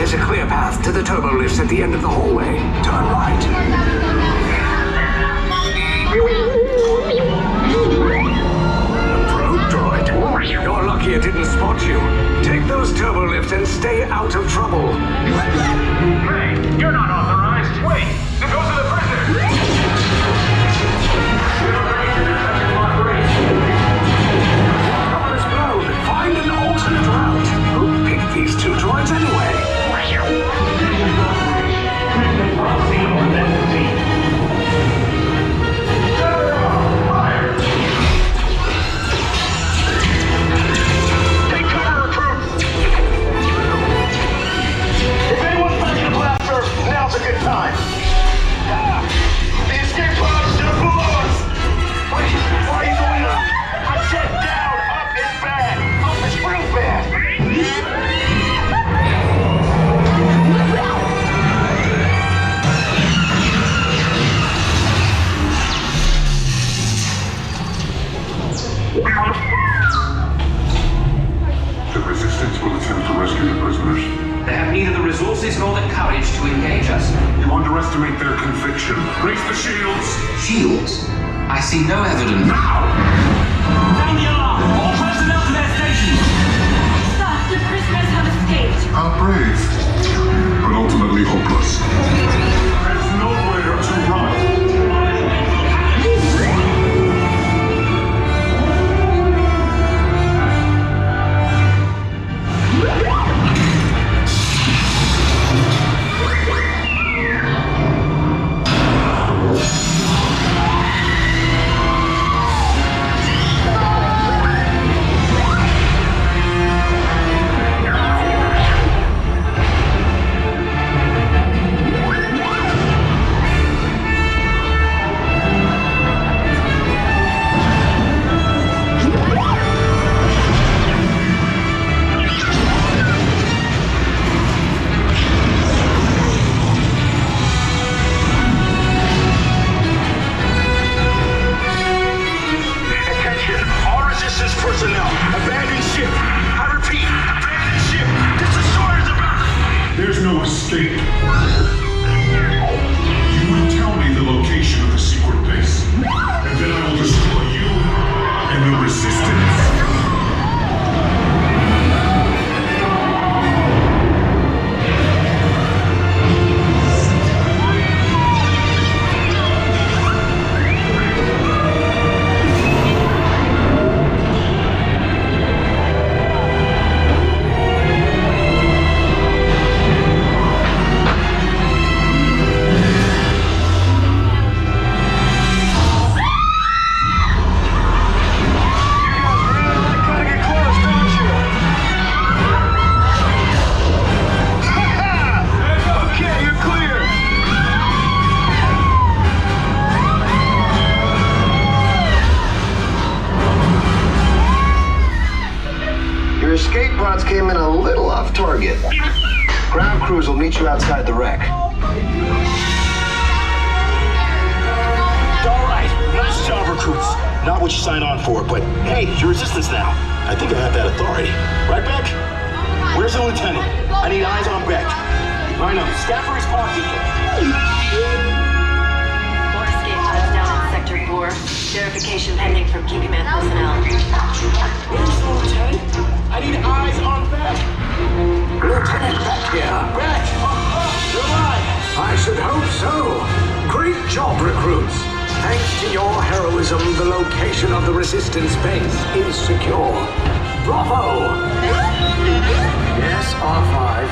There's a clear path to the turbo lifts at the end of the hallway. Turn right. Probe droid. You're lucky it didn't spot you. Take those turbo lifts and stay out of trouble. Hey, you're not authorized. Wait, it goes to the prisoner. Cover is blown. Find an alternate route. Who picked these two droids anyway? Take cover, recruit. If anyone's backing a blaster, now's a good time. The escape pods are below us. Wait, why are you going up? I said down. Up is bad. Up is real bad. The resistance will attempt to rescue the prisoners. They have neither the resources nor the courage to engage us. You underestimate their conviction. Raise the shields! Shields? I see no evidence. Now! Sound the alarm! All personnel to their stations! Sir, the prisoners have escaped. How brave, but ultimately hopeless. There's nowhere to run. escape. You will tell me the location of the secret base, and then I will destroy you and the resistance. Escape pods came in a little off target. Ground crews will meet you outside the wreck. All right, nice job, recruits. Not what you signed on for, but hey, you're resistance now. I think I have that authority. Right, Beck? Where's the lieutenant? I need eyes on Beck. I know, Staffer is parking. More escape pods down in Sector 4. Verification pending from Key Command personnel. Where's the lieutenant? I need eyes on Beck. Lieutenant Beck here. Beck! You're alive! I should hope so. Great job, recruits. Thanks to your heroism, the location of the Resistance base is secure. Bravo! Yes, R5.